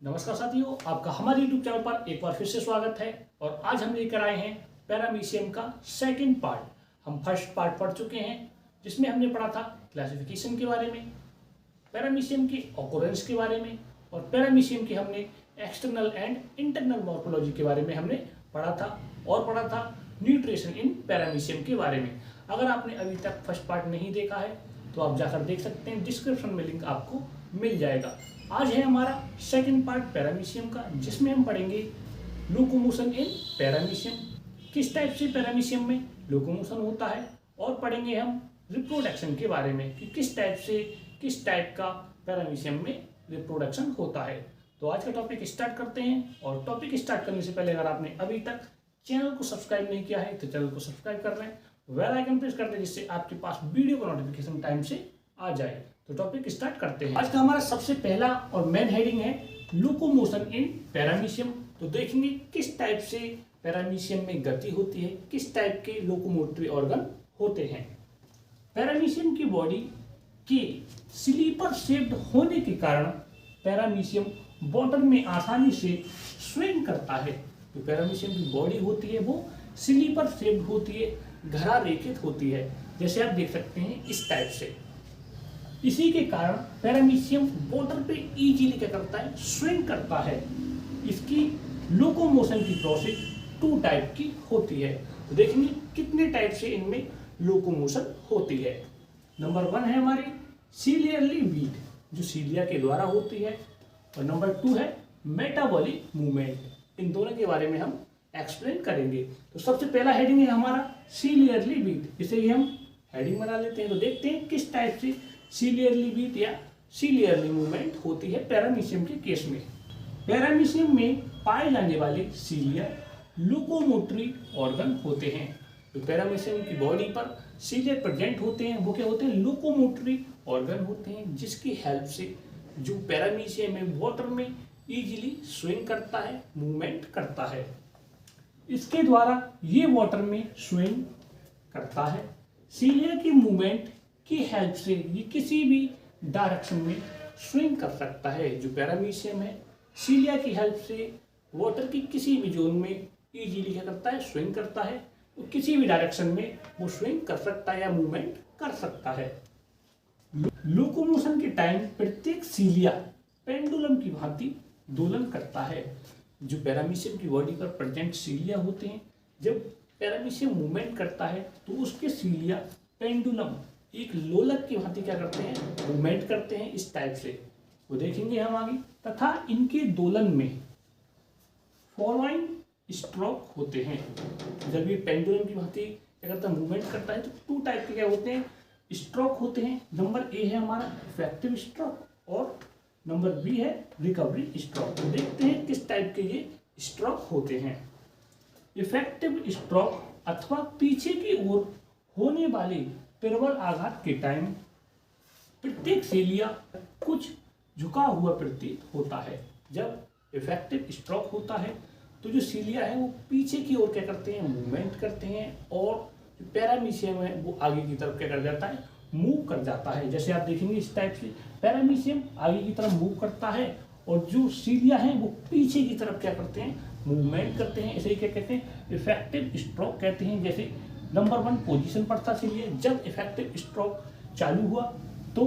नमस्कार साथियों, आपका हमारे YouTube चैनल पर एक बार फिर से स्वागत है। और आज हम लेकर आए हैं पैरामीशियम का सेकंड पार्ट। हम फर्स्ट पार्ट पढ़ चुके हैं जिसमें हमने पढ़ा था क्लासिफिकेशन के बारे में, पैरामीशियम की ऑकरेंस के बारे में, और पैरामीशियम की हमने एक्सटर्नल एंड इंटरनल मॉर्फोलॉजी के बारे में हमने पढ़ा था, और पढ़ा था न्यूट्रिशन इन पैरामीशियम के बारे में। अगर आपने अभी तक फर्स्ट पार्ट नहीं देखा है तो आप जाकर देख सकते हैं, डिस्क्रिप्शन में लिंक आपको मिल जाएगा। आज है हमारा सेकंड पार्ट पैरामीशियम का, जिसमें हम पढ़ेंगे लोकोमोशन इन पैरामीशियम, किस टाइप से पैरामीशियम में लोकोमोशन होता है, और पढ़ेंगे हम रिप्रोडक्शन के बारे में कि किस टाइप का पैरामीशियम में रिप्रोडक्शन होता है। तो आज का टॉपिक स्टार्ट करते हैं। और टॉपिक स्टार्ट करने से पहले अगर आपने अभी तक चैनल को सब्सक्राइब नहीं किया है तो चैनल को सब्सक्राइब कर लें, बेल आइकन प्रेस कर दें जिससे आपके पास वीडियो का नोटिफिकेशन टाइम से आ जाए। तो टॉपिक स्टार्ट करते हैं। आज का हमारा सबसे पहला और मेन हेडिंग है लोकोमोशन इन पैरामीशियम। तो देखेंगे किस टाइप से पैरामीशियम में गति होती है, किस टाइप के लोकोमोटरी ऑर्गन होते हैं। पैरामीशियम की बॉडी के स्लीपर शेप्ड होने के कारण पैरामीशियम वाटर में आसानी से स्विंग करता है। तो पैरामीशियम की बॉडी होती है वो स्लीपर शेप्ड होती है, घरा रेखित होती है, जैसे आप देख सकते हैं इस टाइप से। इसी के कारण पैरामीशियम वाटर पे इजीली क्या करता है, स्विंग करता है। इसकी लोकोमोशन की प्रोसेस 2 टाइप की होती है। तो देखेंगे कितने टाइप से इनमें लोकोमोशन होती है। नंबर 1 है हमारी सीलियरली बीट, जो सीलिया के द्वारा होती है, और नंबर 2 है मेटाबॉलिक मूवमेंट। इन दोनों के बारे में हम एक्सप्लेन करेंगे। तो सबसे पहला हेडिंग है हमारा सीलियरली बीट, इसे ही हम हेडिंग बना लेते हैं। तो देखते हैं किस टाइप से सीलियरली बीट या सीलियरली मूवमेंट होती है पैरामीशियम के केस में। पैरामीशियम में पाए जाने वाले सीलिया लोकोमोटरी ऑर्गन होते हैं। तो पैरामीशियम की बॉडी पर सीलिया प्रेजेंट होते हैं, वो क्या होते हैं, लोकोमोटरी ऑर्गन होते हैं, जिसकी हेल्प से जो पैरामीशियम है वाटर में इजीली स्विंग करता है, मूवमेंट करता है। इसके द्वारा ये वाटर में स्विंग करता है। सीलिया की मूवमेंट की हेल्प से ये किसी भी डायरेक्शन में स्विंग कर सकता है। जो पैरामीशियम है सीलिया की हेल्प से वाटर की किसी भी जोन में इजीली क्या करता है, स्विंग करता है। तो किसी भी डायरेक्शन में वो स्विंग कर सकता है या मूवमेंट कर सकता है। लोकोमोशन के टाइम प्रत्येक सीलिया पेंडुलम की भांति दोलन करता है। जो पैरामीशियम की बॉडी पर प्रेजेंट सीलिया होते हैं, जब पैरामीशियम मूवमेंट करता है तो उसके सीलिया पेंडुलम एक लोलक की भांति क्या करते हैं, मूवमेंट करते हैं इस टाइप से। वो देखेंगे हम आगे। तथा इनके दोलन में फॉलोइंग स्ट्रोक होते हैं। जब ये पेंडुलम की भांति क्या करता है, मूवमेंट करता है, तो 2 टाइप के क्या होते हैं, स्ट्रोक होते हैं। नंबर ए है हमारा इफेक्टिव स्ट्रोक, और नंबर बी है रिकवरी स्ट्रोक। तो देखते हैं किस टाइप के ये स्ट्रोक होते हैं। इफेक्टिव स्ट्रोक अथवा पीछे की ओर होने वाले प्रबल आघात के टाइम प्रत्येक सीलिया कुछ झुका हुआ प्रतीत होता है। जब इफेक्टिव स्ट्रोक होता है तो जो सीलिया है वो पीछे की ओर क्या करते हैं, मूवमेंट करते हैं, और जो पैरामीशियम है वो आगे की तरफ क्या कर जाता है, मूव कर जाता है। जैसे आप देखेंगे इस टाइप से पैरामीशियम आगे की तरफ मूव करता है, और जो सीलिया है वो पीछे की तरफ क्या करते हैं, मूवमेंट करते हैं। इसे क्या कहते हैं, इफेक्टिव स्ट्रोक कहते हैं। जैसे नंबर 1 पोजीशन पर था सीलिया, जब इफेक्टिव स्ट्रोक चालू हुआ तो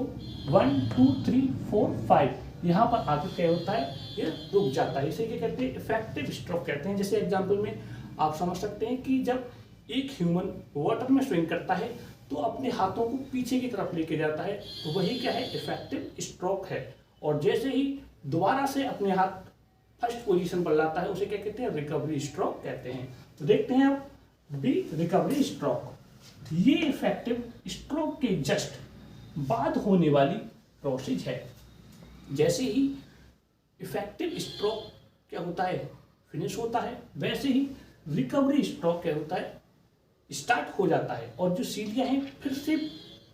1 2 3 4 5 यहाँ पर आगे क्या होता है, ये रुक जाता है। इसे क्या कहते हैं, इफेक्टिव स्ट्रोक कहते हैं। जैसे एग्जांपल में आप समझ सकते हैं कि जब एक ह्यूमन वाटर में स्विंग करता है तो अपने हाथों को पीछे की तरफ लेके जाता है, तो वही क्या है, इफेक्टिव स्ट्रोक है। और जैसे ही दोबारा से अपने हाथ फर्स्ट पोजीशन पर लाता है उसे क्या कहते हैं, रिकवरी स्ट्रोक कहते हैं। तो देखते हैं अब बी रिकवरी स्ट्रोक। ये इफेक्टिव स्ट्रोक के जस्ट बाद होने वाली प्रोसेस है। जैसे ही इफेक्टिव स्ट्रोक क्या होता है, फिनिश होता है, वैसे ही रिकवरी स्ट्रोक क्या होता है, स्टार्ट हो जाता है। और जो सीलिया है फिर से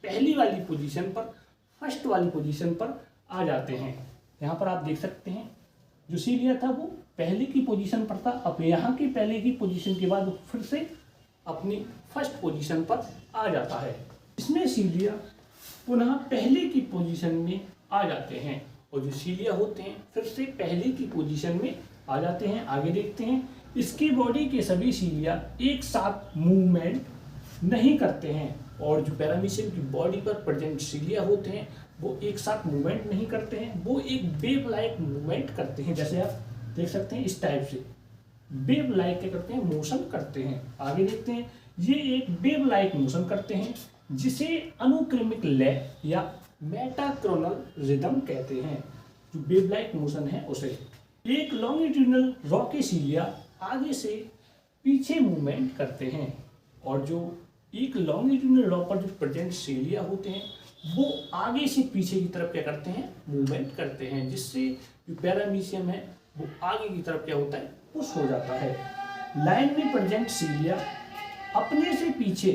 पहली वाली पोजीशन पर, फर्स्ट वाली पोजीशन पर आ जाते हैं। यहाँ पर आप देख सकते हैं जो सीलिया था वो पहले की पोजीशन पर था, अब यहाँ की पहले की पोजीशन के बाद फिर से अपनी फर्स्ट पोजीशन पर आ जाता है। इसमें सीलिया पुनः पहले की पोजीशन में आ जाते हैं, और जो सीलिया होते हैं फिर से पहले की पोजीशन में आ जाते हैं। आगे देखते हैं, इसकी बॉडी के सभी सीलिया एक साथ मूवमेंट नहीं करते हैं और जो पैरामीशियम की बॉडी पर प्रेजेंट सीलिया होते हैं वो एक साथ मूवमेंट नहीं करते हैं, वो एक वेव लाइक मूवमेंट करते हैं। जैसे आप देख सकते हैं इस टाइप से वेव लाइक क्या करते हैं, मोशन करते हैं। आगे देखते हैं, ये एक वेव लाइक मोशन करते हैं जिसे अनुक्रमिक लय या मेटाक्रोनल रिदम कहते हैं। जो वेव लाइक मोशन है उसे एक लॉन्गिट्यूडनल रॉ के सीलिया आगे से पीछे मूवमेंट करते हैं और जो एक लॉन्गिट्यूडनल रॉ पर जो प्रेजेंट सीलिया होते हैं वो आगे से पीछे की तरफ क्या करते हैं, मूवमेंट करते हैं, जिससे जो पैरामीशियम है वो आगे की तरफ क्या होता है, पुश हो जाता है। लाइन में प्रेजेंट सीलिया अपने से पीछे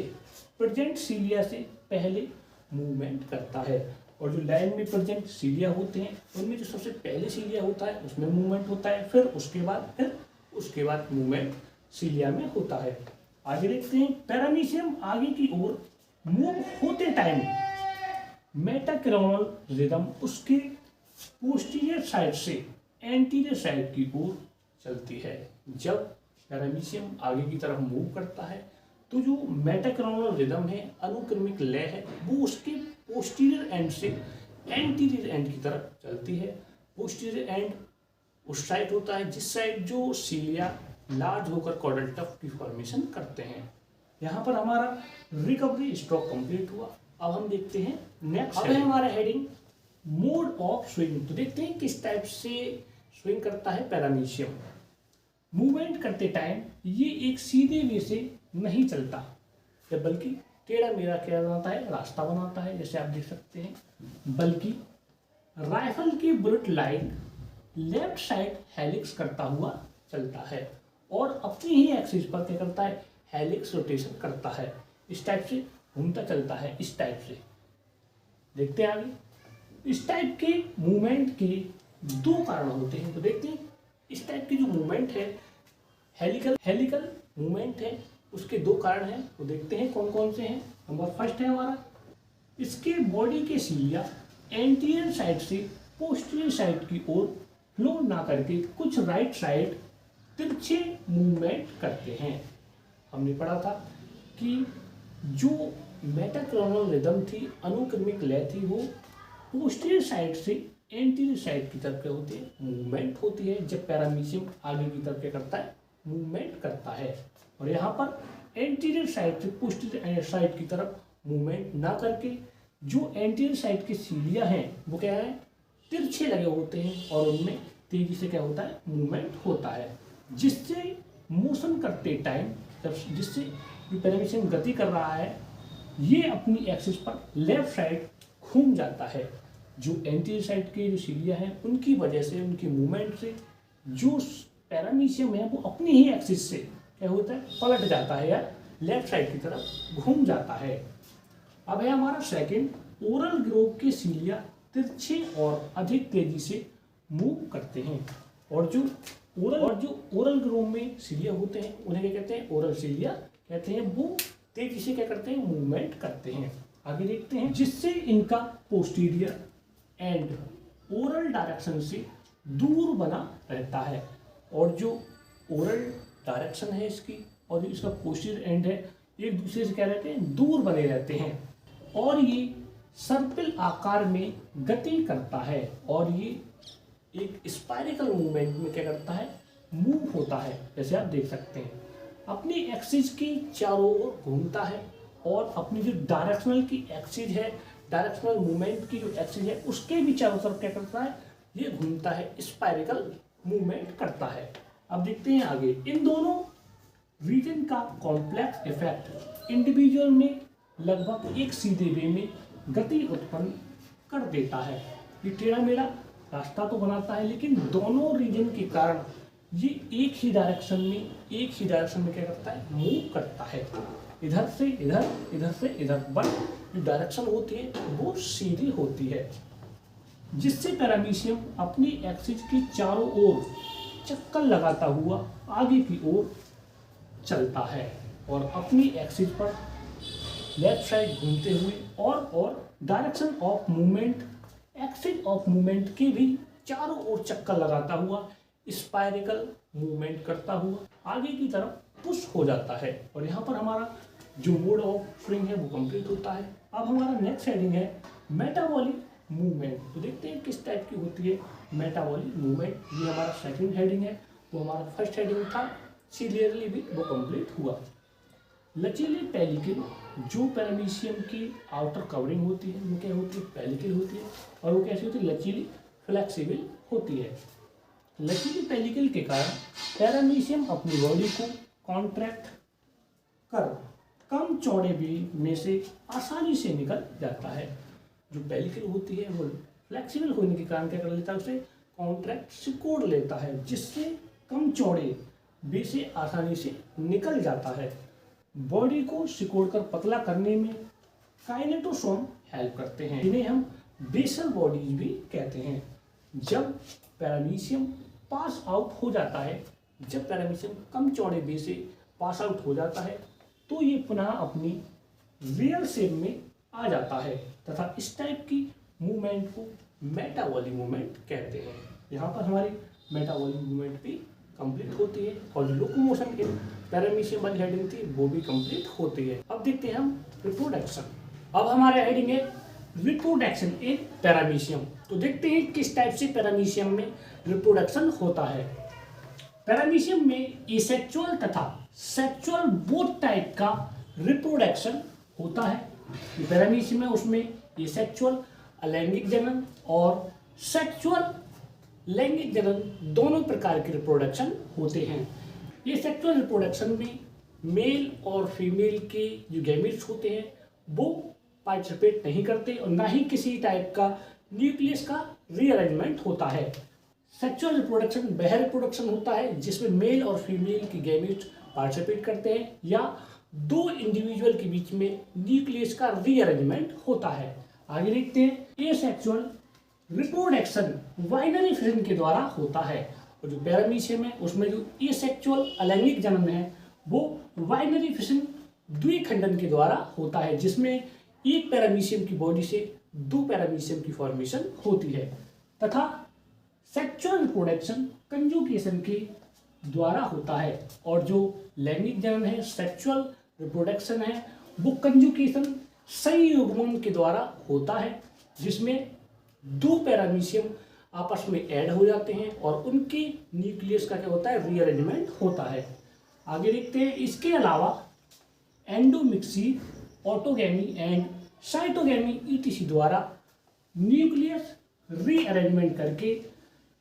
प्रेजेंट सीलिया से पहले मूवमेंट करता है और जो लाइन में प्रेजेंट सीलिया होते हैं उनमें जो सबसे पहले सीलिया होता है उसमें मूवमेंट होता है, फिर उसके बाद मूवमेंट सीलिया में होता है। आगे देखते हैं, पैरामीशियम आगे की ओर मूव होते टाइम मेटाक्रोनल रिदम उसके पोस्टीरियर साइड से एंटीरियर साइड की ओर चलती है। जब पैरामीशियम आगे की तरफ मूव करता है तो जो मेटाक्रोनल रिदम है, अनुक्रमिक लय है, वो उसके पोस्टीरियर एंड से एंटीरियर एंड की तरफ चलती है। पोस्टीरियर एंड उस साइड होता है जिस साइड जो सीलिया लार्ज होकर कॉर्डल टफ की फॉर्मेशन करते हैं। यहाँ पर हमारा रिकवरी स्ट्रोक कंप्लीट हुआ। अब हम देखते हैं नेक्स्ट। अब है हमारा हेडिंग मोड ऑफ स्विंग। तो देखते हैं किस टाइप से स्विंग करता है पैरामीशियम। मूवमेंट करते टाइम ये एक सीधे वे से नहीं चलता, या बल्कि टेढ़ा मेढ़ा क्या बनाता है, रास्ता बनाता है, जैसे आप देख सकते हैं, बल्कि राइफल की bullet line left side helix करता हुआ चलता है और अपनी ही एक्सिस पर क्या करता है, हेलिक्स रोटेशन करता है। इस टाइप से घूमता चलता है, इस टाइप से। देखते हैं आगे। इस टाइप के मूवमेंट के दो कारण होते हैं। तो देखते हैं इस टाइप की जो मूवमेंट है, हेलिकल मूवमेंट है, उसके दो कारण हैं। तो देखते हैं कौन कौन से हैं। नंबर फर्स्ट है हमारा, इसके बॉडी के सीलिया एंटीरियर साइड से पोस्टीरियर साइड की ओर फ्लो ना करके कुछ राइट साइड तिरछे मूवमेंट करते हैं। हमने पढ़ा था कि जो मेटाक्रोनल रिदम थी, अनुक्रमिक लय थी, वो पोस्टीरियर साइड से एंटीरियर साइड की तरफ क्या होती है, मूवमेंट होती है। जब पैरामीशियम आगे की तरफ क्या करता है, मूवमेंट करता है। और यहाँ पर एंटीरियर साइड से पोस्टीरियर साइड की तरफ मूवमेंट ना करके जो एंटीरियर साइड के सीलिया हैं वो क्या है, तिरछे लगे होते हैं और उनमें तेजी से क्या होता है, मूवमेंट होता है, जिससे मोशन करते टाइम जिससे जो पैरामीशियम गति कर रहा है ये अपनी एक्सिस पर लेफ्ट साइड घूम जाता है। जो एंटीरियर साइड के जो सीलिया हैं उनकी वजह से, उनकी मूवमेंट से जो पैरामीशियम है वो अपनी ही एक्सिस से क्या होता है, पलट जाता है या लेफ्ट साइड की तरफ घूम जाता है। अब है हमारा सेकंड, ओरल ग्रोव के सीलिया तिरछे और अधिक तेजी से मूव करते हैं और जो ओरल ग्रोव में सीलिया होते हैं उन्हें क्या कहते हैं, ओरल सीलिया कहते हैं। वो तेजी से क्या करते हैं, मूवमेंट करते हैं। आगे देखते हैं, जिससे इनका पोस्टीरियर एंड ओरल डायरेक्शन से दूर बना रहता है और जो ओरल डायरेक्शन है इसकी और जो इसका पोस्टीरियर एंड है एक दूसरे से क्या रहते हैं, दूर बने रहते हैं और ये सर्पिल आकार में गति करता है और ये एक स्पाइरिकल मूवमेंट में क्या करता है, मूव होता है। जैसे आप देख सकते हैं अपनी एक्सिस की चारों ओर घूमता है और अपनी जो डायरेक्शनल की एक्सिस है, डायरेक्शनल मूवमेंट की जो एक्सिस है उसके भी चारों तरफ क्या करता है, ये घूमता है, स्पाइरिकल मूवमेंट करता है। अब देखते हैं आगे, इन दोनों रीजन का कॉम्प्लेक्स इफेक्ट इंडिविजुअल में लगभग एक सीधे वे में गति उत्पन्न कर देता है। ये टेढ़ा मेढ़ा रास्ता तो बनाता है लेकिन दोनों रीजन के कारण ये एक ही डायरेक्शन में क्या करता है, मूव करता है, इधर से इधर, इधर से इधर, बट जो डायरेक्शन होती है वो सीधी होती है, जिससे पैरामीशियम अपनी एक्सिस की चारों ओर चक्कर लगाता हुआ आगे की ओर चलता है और अपनी एक्सिस पर लेफ्ट साइड घूमते हुए और direction of movement axis of movement के भी चारों ओर चक्कर लगाता हुआ स्पाइरिकल मूवमेंट करता हुआ आगे की तरफ पुश हो जाता है। और यहाँ पर हमारा जो मोड ऑफ स्विंग है वो कंप्लीट होता है। अब हमारा नेक्स्ट हेडिंग है मेटाबॉलिक मूवमेंट। तो देखते हैं किस टाइप की होती है मेटाबॉलिक मूवमेंट। ये हमारा सेकंड हेडिंग है, वो हमारा फर्स्ट हेडिंग था, क्लियरली भी वो कंप्लीट हुआ। लचीली पेलिकल जो पैरामीशियम की आउटर कवरिंग होती है वो क्या होती है, पेलिकल होती है। और वो कैसी होती है, लचीली फ्लेक्सिबल होती है। लचीली पेलिकल के कारण पैरामीशियम अपनी बॉडी को कॉन्ट्रैक्ट कर कम चौड़े भी में से आसानी से निकल जाता है। जो पेलिकल होती है वो फ्लेक्सिबल होने के कारण क्या कर लेता है, उसे कॉन्ट्रैक्ट सिकोड़ लेता है, जिससे कम चौड़े बे से आसानी से निकल जाता है। बॉडी को सिकोड़कर पतला करने में काइनेटोसोम हेल्प करते हैं, जिन्हें हम बेसल बॉडीज भी कहते हैं। जब पैरामीशियम पास आउट हो जाता है, जब पैरामीशियम कम चौड़े बे से पास आउट हो जाता है तो ये पुनः अपनी रियल शेप में आ जाता है तथा इस टाइप की मूवमेंट को मेटाबॉलिक मूवमेंट कहते हैं। यहाँ पर हमारी मेटाबॉलिक मूवमेंट भी कंप्लीट होती है और जो लोकोमोशन इन पैरामीशियम वाली हेडिंग थी वो भी कंप्लीट होती है। अब देखते हैं हम रिप्रोडक्शन। अब हमारा हेडिंग है रिप्रोडक्शन इन पैरामीशियम। तो देखते हैं किस टाइप से पैरामीशियम में रिप्रोडक्शन होता है। पैरामीशियम में एसेक्सुअल तथा सेक्सुअल बोथ टाइप का रिप्रोडक्शन होता है। पैरामीशियम में उसमें एसेक्सुअल अलैंगिक जनन और सेक्सुअल लैंगिक जनन दोनों प्रकार के रिप्रोडक्शन होते हैं। ये सेक्सुअल रिप्रोडक्शन में मेल और फीमेल के जो गैमेट्स होते हैं वो पार्टिसिपेट नहीं करते और ना ही किसी टाइप का न्यूक्लियस का रीअरेंजमेंट होता है। सेक्सुअल रिप्रोडक्शन वह रिप्रोडक्शन होता है जिसमें मेल और फीमेल के गैमेट्स पार्टिसिपेट करते हैं या दो इंडिविजुअल के बीच में न्यूक्लियस का रीअरेंजमेंट होता है। आगे देखते हैं एसेक्सुअल रिप्रोडक्शन बाइनरी फिशन के द्वारा होता है। और जो पैरामीशियम है उसमें जो एसेक्सुअल अलैंगिक जनन है वो बाइनरी फिशन द्विखंडन के द्वारा होता है, जिसमें एक पैरामीशियम की बॉडी से दो पैरामीशियम की फॉर्मेशन होती है। तथा सेक्सुअल रिप्रोडक्शन कंजुगेशन के द्वारा होता है और जो लैंगिक जनन है सेक्सुअल रिप्रोडक्शन है वो कंजुगेशन संयुग्मन के द्वारा होता है, जिसमें दो पैरामीशियम आपस में ऐड हो जाते हैं और उनके न्यूक्लियस का क्या होता है, रीअरेंजमेंट होता है। आगे देखते हैं इसके अलावा एंडोमिक्सी, ऑटोगैमी एंड साइटोगैमी ईटीसी द्वारा न्यूक्लियस रीअरेंजमेंट करके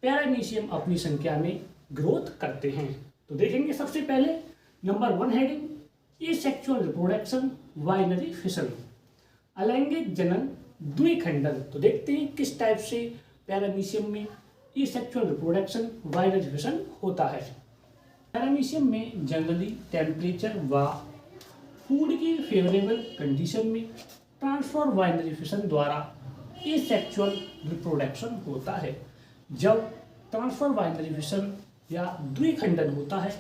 पैरामीशियम अपनी संख्या में ग्रोथ करते हैं। तो देखेंगे सबसे पहले number 1 heading asexual reproduction binary fission, अलैंगिक जनन द्विखंडन। तो देखते हैं किस टाइप से पैरामीशियम में एसेक्सुअल रिप्रोडक्शन बाइनरी फिशन होता है। पैरामीशियम में जनरली टेम्परेचर व फूड की फेवरेबल कंडीशन में ट्रांसफर बाइनरी फिशन द्वारा एसेक्सुअल रिप्रोडक्शन होता है। जब ट्रांसफर बाइनरी फिशन या द्विखंडन होता है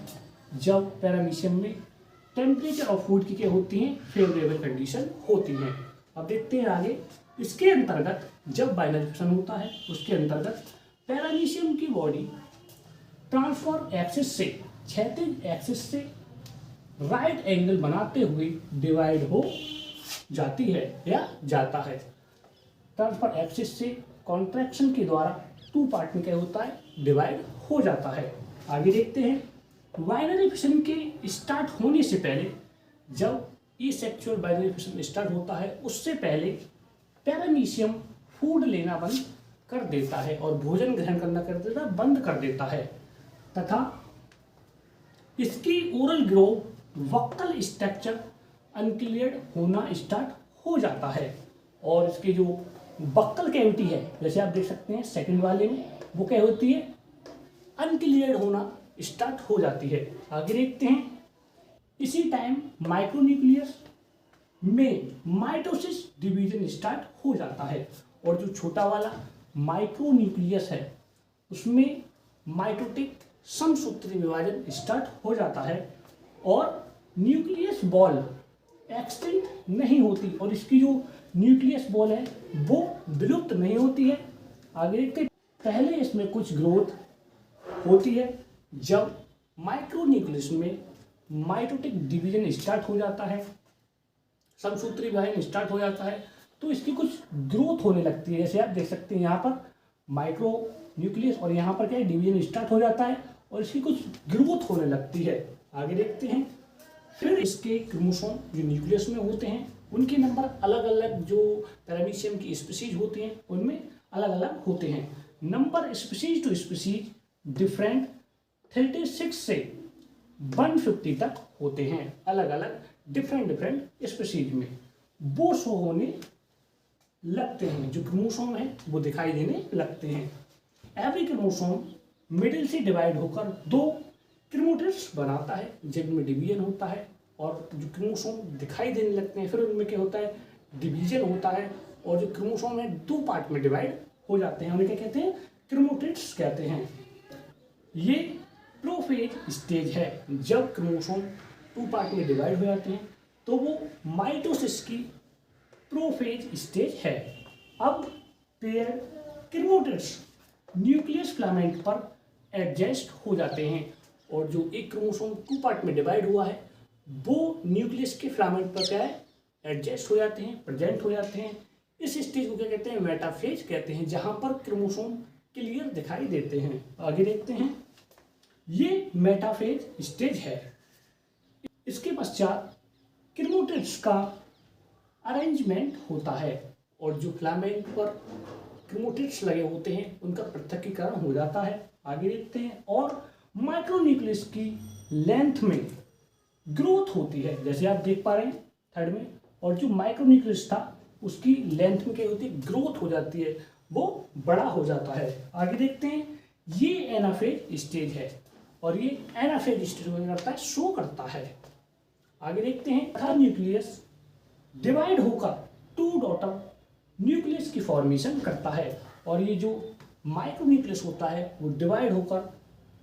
जब पैरामीशियम में टेम्परेचर और फूड की क्या होती हैं, फेवरेबल कंडीशन होती हैं। अब देखते हैं आगे इसके अंतर्गत जब बाइनरी फिशन होता है उसके अंतर्गत पैरामीशियम की बॉडी ट्रांसफर एक्सिस से क्षैतिज एक्सिस से राइट एंगल बनाते हुए डिवाइड हो जाती है या जाता है। ट्रांसफर एक्सिस से कॉन्ट्रैक्शन के द्वारा 2 पार्ट में क्या होता है, डिवाइड हो जाता है। आगे देखते हैं बाइनरी फिशन के स्टार्ट होने से पहले जब एसेक्सुअल बाइनरी फिशन स्टार्ट होता है उससे पहले पैरामीशियम फूड लेना बंद कर देता है और भोजन ग्रहण करना कर देता बंद कर देता है तथा इसकी ओरल ग्रो वक्कल स्ट्रक्चर अनक्लियर्ड होना स्टार्ट हो जाता है। और इसकी जो बक्कल कैविटी है जैसे आप देख सकते हैं सेकंड वाले में वो क्या होती है, अनक्लियर्ड होना स्टार्ट हो जाती है। आगे देखते हैं इसी टाइम माइक्रोन्यूक्लियस में माइटोसिस डिवीजन स्टार्ट हो जाता है और जो छोटा वाला माइक्रोन्यूक्लियस है उसमें माइटोटिक समसूत्री विभाजन स्टार्ट हो जाता है और न्यूक्लियस बॉल एक्सटेंड नहीं होती और इसकी जो न्यूक्लियस बॉल है वो विलुप्त नहीं होती है। आगे देखते हैं, पहले इसमें कुछ ग्रोथ होती है जब माइक्रोन्यूक्लियस में माइटोटिक डिवीजन स्टार्ट हो जाता है, समसूत्री विभाजन स्टार्ट हो जाता है, तो इसकी कुछ ग्रोथ होने लगती है। जैसे आप देख सकते हैं यहाँ पर माइक्रो न्यूक्लियस और यहाँ पर क्या है, डिवीजन स्टार्ट हो जाता है और इसकी कुछ ग्रोथ होने लगती है। आगे देखते हैं, फिर इसके क्रोमोसोम जो न्यूक्लियस में होते हैं उनके नंबर अलग अलग, जो पैरामीशियम की स्पीशीज होती हैं उनमें अलग अलग होते हैं। Number species to species different 36 से 150 तक होते हैं, अलग अलग डिफरेंट स्पीशीज में वो शो होने लगते हैं। जो क्रोमोसोम है वो दिखाई देने लगते हैं। एवरी क्रोमोसोम मिडिल से डिवाइड होकर 2 क्रोमोटिड्स बनाता है जिनमें डिवीजन होता है, और जो क्रोमोसोम दिखाई देने लगते हैं फिर उनमें क्या होता है, डिवीजन होता है, और जो क्रोमोसोम है 2 पार्ट में डिवाइड हो जाते हैं। उन्हें क्या कहते हैं, क्रोमोटिड्स कहते हैं। ये प्रोफेज स्टेज है, जब क्रोमोसोम 2 पार्ट में डिवाइड हो जाते हैं तो वो माइटोसिस की प्रोफेज स्टेज है। अब पेयर क्रोमोटिड्स न्यूक्लियस फिलामेंट पर एडजस्ट हो जाते हैं, और जो एक क्रोमोसोम 2 पार्ट में डिवाइड हुआ है वो न्यूक्लियस के फिलामेंट पर क्या है, एडजस्ट हो जाते हैं, प्रेजेंट हो जाते हैं। इस स्टेज को क्या कहते हैं, मेटाफेज कहते हैं, जहां पर क्रोमोसोम क्लियर दिखाई देते हैं। आगे देखते हैं, ये मेटाफेज स्टेज है। इसके पश्चात क्रोमोटिड्स का अरेंजमेंट होता है, और जो फिलामेंट पर क्रोमोटिड्स लगे होते हैं उनका पृथक्कीकरण हो जाता है। आगे देखते हैं, और माइक्रोन्यूक्लियस की लेंथ में ग्रोथ होती है, जैसे आप देख पा रहे हैं थर्ड में, और जो माइक्रोन्यूक्लियस था उसकी लेंथ में क्या होती है, ग्रोथ हो जाती है, वो बड़ा हो जाता है। आगे देखते हैं, ये एनाफेज स्टेज है, और ये एनाफेज स्टेज में करता है, शो करता है। आगे देखते हैं, था न्यूक्लियस डिवाइड होकर 2 डॉटर न्यूक्लियस की फॉर्मेशन करता है, और ये जो माइक्रोन्यूक्लियस होता है वो डिवाइड होकर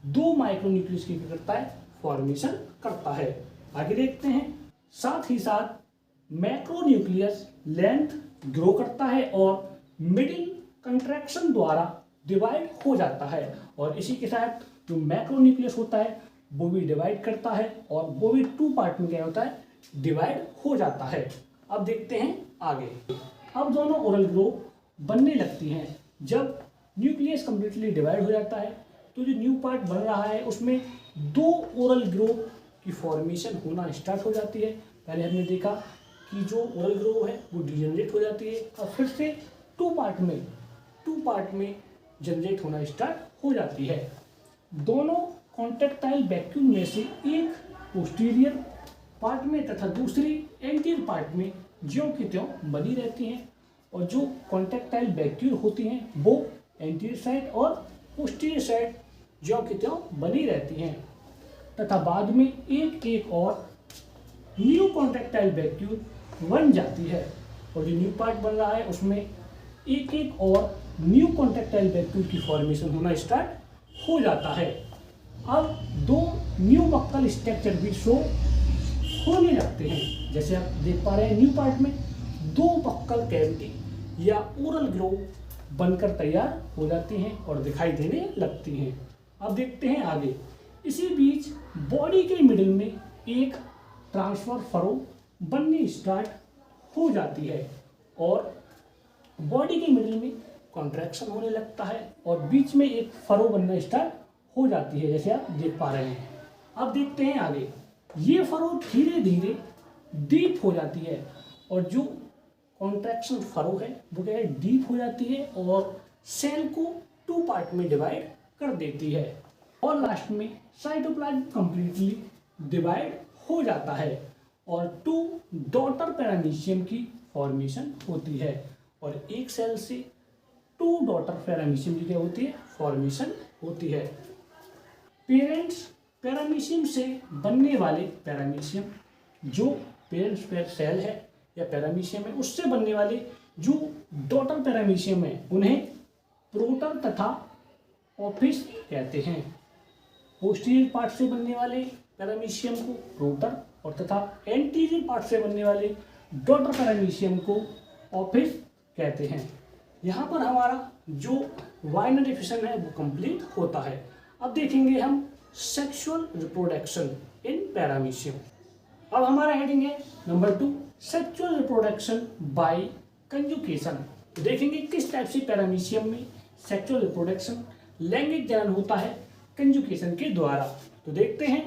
2 माइक्रोन्यूक्लियस की करता है, फॉर्मेशन करता है। आगे देखते हैं, साथ ही साथ मैक्रोन्यूक्लियस लेंथ ग्रो करता है और मिडिल कंट्रैक्शन द्वारा डिवाइड हो जाता है, और इसी के साथ जो मैक्रोन्यूक्लियस होता है वो भी डिवाइड करता है, और वो भी 2 पार्ट में क्या होता है, डिवाइड हो जाता है। अब देखते हैं आगे, अब दोनों ओरल ग्रो बनने लगती हैं। जब न्यूक्लियस कंप्लीटली डिवाइड हो जाता है तो जो न्यू पार्ट बन रहा है उसमें 2 ओरल ग्रो की फॉर्मेशन होना स्टार्ट हो जाती है। पहले हमने देखा कि जो ओरल ग्रो है वो डिजेनरेट हो जाती है, और फिर से 2 पार्ट में जनरेट होना स्टार्ट हो जाती है। दोनों कॉन्ट्रैक्टाइल वैक्यूल में से एक पोस्टीरियर पार्ट में तथा दूसरी एंटीरियर पार्ट में ज्यों की त्यों बनी रहती हैं, और जो कॉन्ट्रैक्टाइल वैक्यूल होती हैं वो एंटीरियर साइड और पोस्टीरियर साइड ज्यों की त्यों बनी रहती हैं, तथा बाद में एक और न्यू कॉन्ट्रैक्टाइल वैक्यूल बन जाती है, और जो न्यू पार्ट बन रहा है उसमें एक और न्यू कॉन्ट्रैक्टाइल वैक्यूल की फॉर्मेशन होना स्टार्ट हो जाता है। अब 2 न्यू बक्कल स्ट्रक्चर भी शो होने लगते हैं, जैसे आप देख पा रहे हैं न्यू पार्ट में 2 बक्कल कैविटी या ओरल ग्रो बनकर तैयार हो जाती हैं और दिखाई देने लगती हैं। अब देखते हैं आगे, इसी बीच बॉडी के मिडिल में एक ट्रांसफर फरो बननी स्टार्ट हो जाती है, और बॉडी के मिडिल में कॉन्ट्रैक्शन होने लगता है, और बीच में एक फरो बनना स्टार्ट हो जाती है, जैसे आप देख पा रहे हैं। अब देखते हैं आगे, ये फरो धीरे धीरे डीप हो जाती है, और जो कॉन्ट्रैक्शन फरो है वो क्या है, डीप हो जाती है और सेल को 2 पार्ट में डिवाइड कर देती है, और लास्ट में साइटोप्लाज्म कंप्लीटली डिवाइड हो जाता है, और 2 डॉटर पैरामीशियम की फॉर्मेशन होती है, और एक सेल से 2 डॉटर पैरामीशियम की क्या होती है, फॉर्मेशन होती है। पेरेंट्स पैरामीशियम से बनने वाले पैरामीशियम, जो पेरेंट्स सेल है या पैरामीशियम है, उससे बनने वाले जो डॉटर पैरामीशियम है उन्हें प्रोटर तथा ऑफिस कहते हैं। पोस्टीरियर पार्ट से बनने वाले पैरामीशियम को प्रोटर और तथा एंटीरियर पार्ट से बनने वाले डॉटर पैरामीशियम को ऑफिस कहते हैं। यहाँ पर हमारा जो बाइनरी फिशन है वो कंप्लीट होता है। अब देखेंगे हम सेक्सुअल रिप्रोडक्शन इन पैरामीशियम। अब हमारा हेडिंग है number 2, sexual reproduction by conjugation. तो देखेंगे किस टाइप से पैरामीशियम में सेक्सुअल रिप्रोडक्शन लैंगिक जनन होता है कंजुगेशन के द्वारा। तो देखते हैं,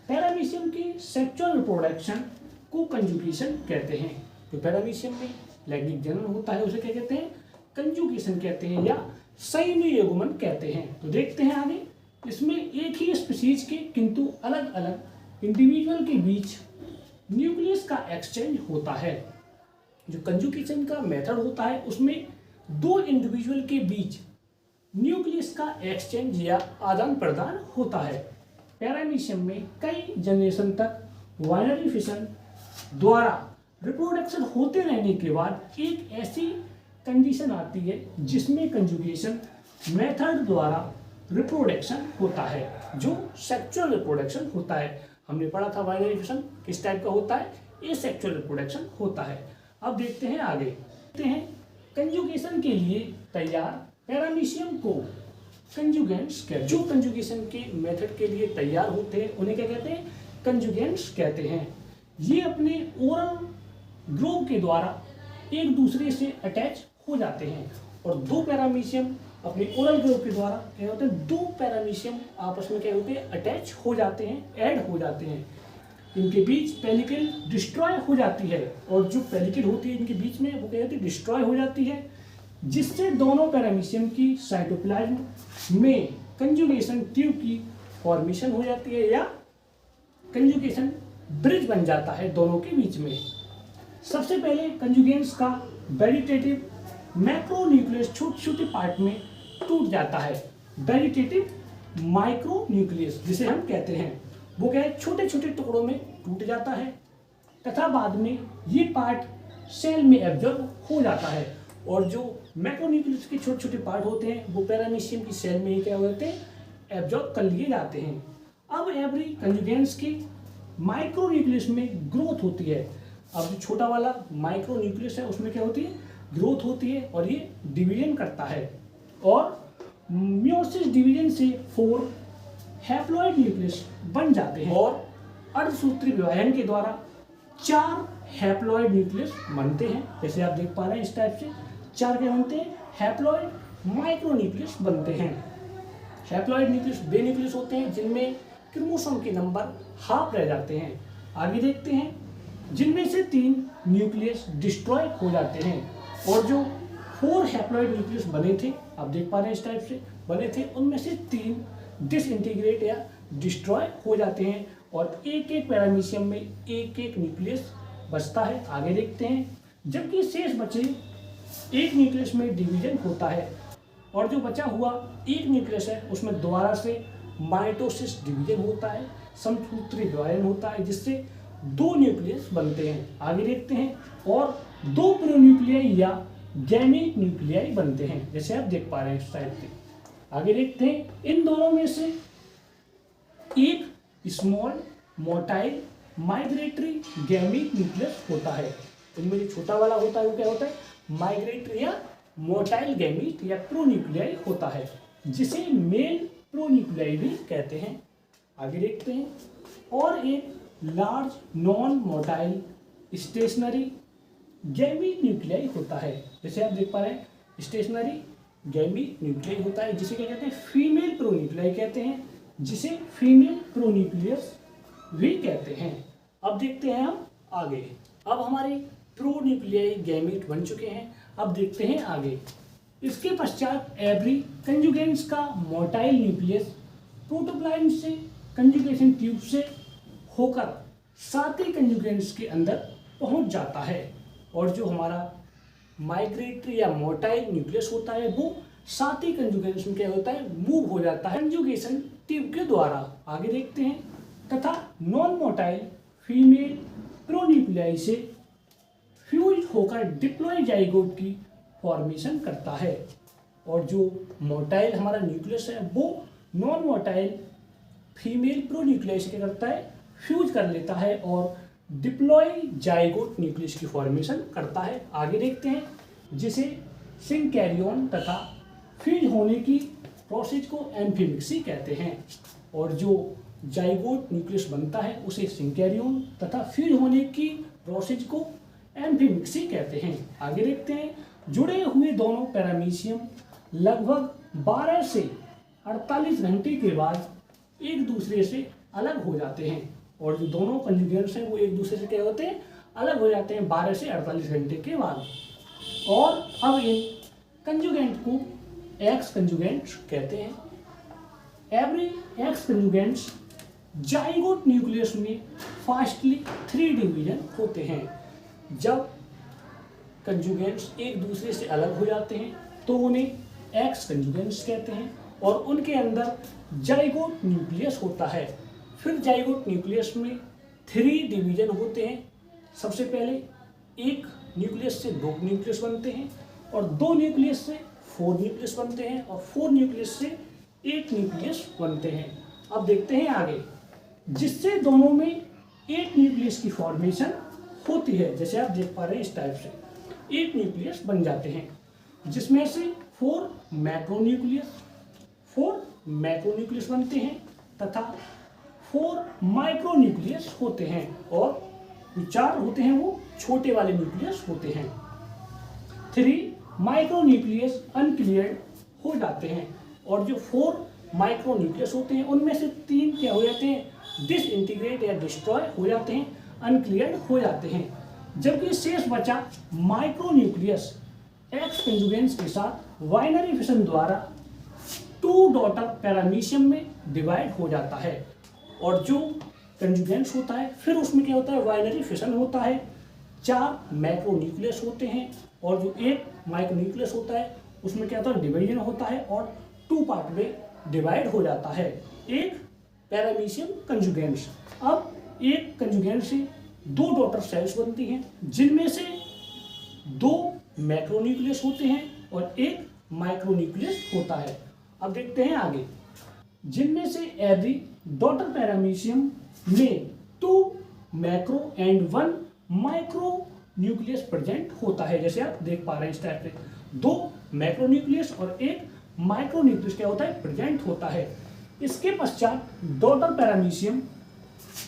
पैरामीशियम की सेक्सुअल रिप्रोडक्शन को कंजुगेशन कहते हैं। तो पैरामीशियम में लैंगिक जनन होता है उसे क्या कहते हैं, कंजुगेशन कहते हैं या संयुग्म युग्मन कहते हैं। तो देखते हैं आगे, इसमें एक ही स्पीशीज के किंतु अलग अलग इंडिविजुअल के बीच न्यूक्लियस का एक्सचेंज होता है। जो कंजुगेशन का मेथड होता है उसमें दो इंडिविजुअल के बीच न्यूक्लियस का एक्सचेंज या आदान प्रदान होता है। पैरामीशियम में कई जनरेशन तक बाइनरी फिशन द्वारा रिप्रोडक्शन होते रहने के बाद एक ऐसी कंडीशन आती है जिसमें कंजुगेशन मेथड द्वारा रिप्रोडक्शन होता है, जो सेक्सुअल रिप्रोडक्शन होता है। हमने पढ़ा था बाइनरी फिशन किस टाइप का होता है, ये सेक्सुअल रिप्रोडक्शन होता है। अब देखते हैं आगे, देखते हैं कंजुगेशन के लिए तैयार पैरामीशियम को कंजुगेंट्स कहते हैं। जो कंजुगेशन के मेथड के लिए तैयार होते हैं उन्हें क्या कहते हैं, कंजुगेंट्स कहते हैं। ये अपने ओरल ग्रोव के द्वारा एक दूसरे से अटैच हो जाते हैं और दो पैरामीशियम अपने ओरल ग्रोव के द्वारा क्या होते हैं, दो पैरामीशियम आपस में क्या होते हैं, अटैच हो जाते हैं, ऐड हो जाते हैं। इनके बीच पेलिकल डिस्ट्रॉय हो जाती है और जो पेलिकल होती है इनके बीच में वो क्या होती है, डिस्ट्रॉय हो जाती है, जिससे दोनों पैरामीशियम की साइटोप्लाज्म में कंजुगेशन ट्यूब की फॉर्मेशन हो जाती है या कंजुगेशन ब्रिज बन जाता है दोनों के बीच में। सबसे पहले कंजुगेंट्स का वेजिटेटिव मैक्रोन्यूक्लियस छोटे छोटे पार्ट में टूट जाता है। वेजिटेटिव माइक्रोन्यूक्लियस जिसे हम कहते हैं वो क्या है, छोटे छोटे टुकड़ों में टूट जाता है तथा बाद में ये पार्ट सेल में एब्जॉर्ब हो जाता है और जो मैक्रोन्यूक्लियस के छोटे छोटे पार्ट होते हैं वो पैरामीशियम की सेल में ही क्या होते हैं, एब्जॉर्ब कर लिए जाते हैं। अब एवरी कंजुगेंट्स की माइक्रोन्यूक्लियस में ग्रोथ होती है। अब जो छोटा वाला माइक्रोन्यूक्लियस है उसमें क्या होती है, ग्रोथ होती है और ये डिवीजन करता है और मियोसिस डिवीजन से 4 हैप्लॉइड न्यूक्लियस बन जाते हैं और अर्धसूत्री विभाजन के द्वारा 4 हैप्लॉइड न्यूक्लियस बनते हैं। जैसे आप देख पा रहे हैं इस टाइप से 4 क्या बनते हैं, हैप्लॉइड माइक्रोन्यूक्लियस बनते हैं। हैप्लॉइड न्यूक्लियस वे न्यूक्लियस होते हैं जिनमें क्रोमोसोम के नंबर हाफ रह जाते हैं। आगे देखते हैं, जिनमें से 3 न्यूक्लियस डिस्ट्रॉय हो जाते हैं और जो 4 हैप्लॉइड न्यूक्लियस बने थे, आप देख पा रहे हैं इस टाइप से बने थे, उनमें से 3 डिसइंटीग्रेट या डिस्ट्रॉय हो जाते हैं और एक एक पैरामीशियम में एक एक न्यूक्लियस बचता है। आगे देखते हैं, जबकि शेष बचे एक न्यूक्लियस में डिवीजन होता है और जो बचा हुआ एक न्यूक्लियस है उसमें दोबारा से माइटोसिस डिवीजन होता है, समसूत्री विभाजन होता है, जिससे 2 न्यूक्लियस बनते हैं। आगे देखते हैं, और 2 प्रोन्यूक्लियाई या गैमेट न्यूक्लियाई बनते हैं, जैसे आप देख पा रहे हैं इस साइड पे। आगे देखते हैं, इन दोनों में से एक small motile migratory gamete nucleus होता है। इनमें जो छोटा वाला होता है वो क्या होता है, माइग्रेटरी या मोटाइल गैमेट या प्रोन्यूक्लियाई होता है, जिसे मेल प्रोन्यूक्लियाई भी कहते हैं। आगे देखते हैं, और एक large non motile stationary gamete nuclei होता है। जैसे आप देख पा रहे हैं स्टेशनरी गैमेट न्यूक्लियाई होता है, जिसे क्या कहते हैं, फीमेल प्रोन्यूक्लियाई कहते हैं, जिसे फीमेल प्रोन्यूक्लियस भी कहते हैं। अब देखते हैं हम आगे। अब हमारे प्रोन्यूक्लियाई गैमेट बन चुके हैं। अब देखते हैं आगे। इसके पश्चात एवरी कंजुगेंट्स का मोटाइल न्यूक्लियस प्रोटोप्लाज्म से कंजुगेशन ट्यूब से होकर साथी कंजुगेंट्स के अंदर पहुंच जाता है और जो हमारा माइग्रेटरी या मोटाइल न्यूक्लियस होता है वो साथी कंजुगेंट्स में क्या होता है, मूव हो जाता है कंजुगेशन ट्यूब के द्वारा। आगे देखते हैं, तथा नॉन मोटाइल फीमेल प्रोन्यूक्लियाई से फ्यूज होकर डिप्लॉय जाइगोट की फॉर्मेशन करता है और जो मोटाइल हमारा न्यूक्लियस है वो नॉन मोटाइल फीमेल प्रोन्यूक्लियाई से क्या करता है, फ्यूज कर लेता है और डिप्लॉय जाइगोट न्यूक्लियस की फॉर्मेशन करता है। आगे देखते हैं, जिसे सिंकैरियन तथा फ्यूज होने की प्रोसेस को एम्फीमिक्सी कहते हैं। और जो जाइगोट न्यूक्लियस बनता है उसे सिंकैरियन तथा फ्यूज होने की प्रोसेस को एम्फीमिक्सी कहते हैं। आगे देखते हैं, जुड़े हुए दोनों पैरामीशियम लगभग 12 से 48 घंटे के बाद एक दूसरे से अलग हो जाते हैं। और जो दोनों कंजुगेंट्स हैं वो एक दूसरे से क्या होते हैं, अलग हो जाते हैं 12 से 48 घंटे के बाद। और अब इन कंजुगेंट को एक्स कंजुगेंट्स कहते हैं। एवरी एक्स कंजुगेंट्स जाइगोट न्यूक्लियस में फास्टली 3 डिवीजन होते हैं। जब कंजुगेंट्स एक दूसरे से अलग हो जाते हैं तो उन्हें एक्स कंजुगेंट्स कहते हैं और उनके अंदर जाइगोट न्यूक्लियस होता है। फिर जाइगोट न्यूक्लियस में 3 डिवीजन होते हैं। सबसे पहले एक न्यूक्लियस से 2 न्यूक्लियस बनते हैं और 2 न्यूक्लियस से 4 न्यूक्लियस बनते हैं और 4 न्यूक्लियस से 8 न्यूक्लियस बनते हैं। अब देखते हैं आगे, जिससे दोनों में 8 न्यूक्लियस की फॉर्मेशन होती है। जैसे आप देख पा रहे हैं इस टाइप से 8 न्यूक्लियस बन जाते हैं, जिसमें से 4 मैक्रोन्यूक्लियस बनते हैं तथा 4 माइक्रोन्यूक्लियस होते हैं और जो 4 होते हैं वो छोटे वाले न्यूक्लियस होते हैं। 3 माइक्रोन्यूक्लियस अनक्लियर्ड हो जाते हैं और जो 4 माइक्रोन्यूक्लियस होते हैं उनमें से 3 क्या हो जाते हैं, डिसइंटीग्रेट या डिस्ट्रॉय हो जाते हैं, अनक्लियर्ड हो जाते हैं। जबकि शेष बचा माइक्रोन्यूक्लियस एक्स कंजुगेंट्स के साथ बाइनरी फिशन द्वारा 2 डॉटर पैरामीशियम में डिवाइड हो जाता है। और जो कंजुगेंट्स होता है फिर उसमें क्या होता है, बाइनरी फिशन होता है। 4 मैक्रोन्यूक्लियस होते हैं और जो 1 माइक्रोन्यूक्लियस होता है उसमें क्या होता है, डिवीजन होता है और 2 पार्ट में डिवाइड हो जाता है एक पैरामीशियम कंजुगेंट्स। अब एक कंजुगेंट से 2 डॉटर सेल्स बनती हैं, जिनमें से 2 मैक्रोन्यूक्लियस होते हैं और 1 माइक्रोन्यूक्लियस होता है। अब देखते हैं आगे, जिनमें से एवरी डॉटर पैरामीशियम में 2 macro and 1 micro nucleus present होता है। जैसे आप देख पा रहे हैं इस टाइप से 2 मैक्रोन्यूक्लियस और 1 माइक्रोन्यूक्लियस क्या होता है, प्रेजेंट होता है। इसके पश्चात डॉटर पैरामीशियम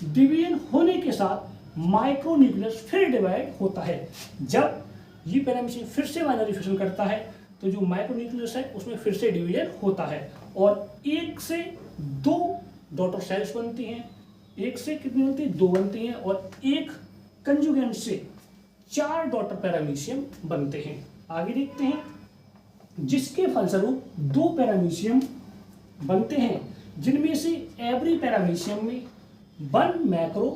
डिवीजन होने के साथ माइक्रोन्यूक्लियस फिर डिवाइड होता है। जब ये पैरामीशियम फिर से बाइनरी फिशन करता है तो जो माइक्रोन्यूक्लियस है उसमें फिर से डिवीजन होता है और 1 से 2 डॉटर सेल्स बनती हैं। 1 से कितनी बनती है, 2 बनती हैं और 1 कंजुगेंट से 4 डॉटर पैरामीशियम बनते हैं। आगे देखते हैं, जिसके फलस्वरूप 2 पैरामीशियम बनते हैं, जिनमें से एवरी पैरामीशियम में 1 मैक्रो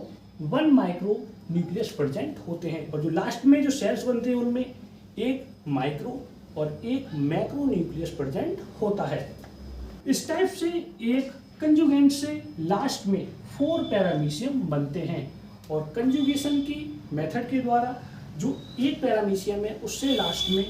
1 माइक्रो न्यूक्लियस प्रेजेंट होते हैं और जो लास्ट में जो सेल्स बनते हैं उनमें 1 माइक्रो और 1 मैक्रो न्यूक्लियस प्रेजेंट होता है। इस टाइप से एक कंजुगेंट से लास्ट में 4 पैरामीशियम बनते हैं और कंजुगेशन की मेथड के द्वारा जो एक पैरामीशियम है उससे लास्ट में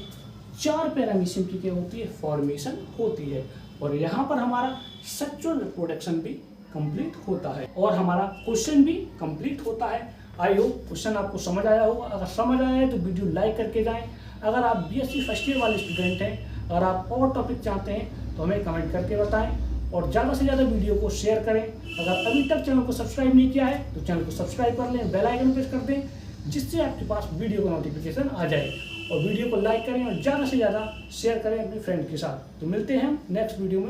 4 पैरामीशियम की क्या होती है, फॉर्मेशन होती है। और यहाँ पर हमारा सेक्सुअल रिप्रोडक्शन भी कंप्लीट होता है और हमारा क्वेश्चन भी कंप्लीट होता है। आई होप क्वेश्चन आपको समझ आया होगा। अगर समझ आया है तो वीडियो लाइक करके जाएं। अगर आप बीएससी फर्स्ट ईयर वाले स्टूडेंट हैं, अगर आप और टॉपिक चाहते हैं तो हमें कमेंट करके बताएं और ज़्यादा से ज़्यादा वीडियो को शेयर करें। अगर अभी तक चैनल को सब्सक्राइब नहीं किया है तो चैनल को सब्सक्राइब कर लें, बेल आइकन प्रेस कर दें, जिससे आपके पास वीडियो का नोटिफिकेशन आ जाए। और वीडियो को लाइक करें और ज़्यादा से ज़्यादा शेयर करें अपने फ्रेंड के साथ। तो मिलते हैं हम नेक्स्ट वीडियो में।